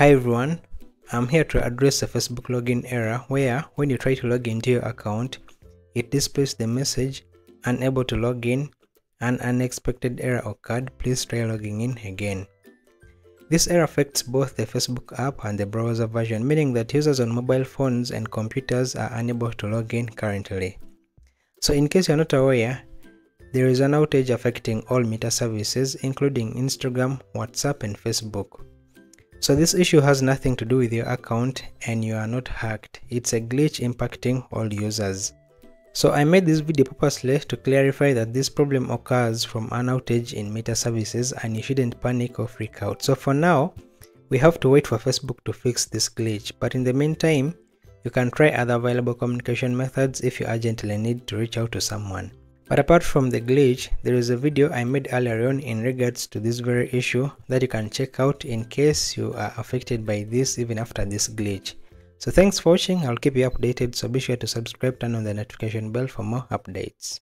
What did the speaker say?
Hi everyone, I'm here to address a Facebook login error where when you try to log into your account, it displays the message unable to log in. An unexpected error occurred, please try logging in again. This error affects both the Facebook app and the browser version, meaning that users on mobile phones and computers are unable to log in currently. So in case you're not aware, there is an outage affecting all Meta services including Instagram, WhatsApp and Facebook. So this issue has nothing to do with your account and you are not hacked. It's a glitch impacting all users. So I made this video purposely to clarify that this problem occurs from an outage in Meta services and you shouldn't panic or freak out. So for now, we have to wait for Facebook to fix this glitch, but in the meantime, you can try other available communication methods if you urgently need to reach out to someone. But apart from the glitch, there is a video I made earlier on in regards to this very issue that you can check out in case you are affected by this even after this glitch. So thanks for watching, I'll keep you updated, so be sure to subscribe, turn on the notification bell for more updates.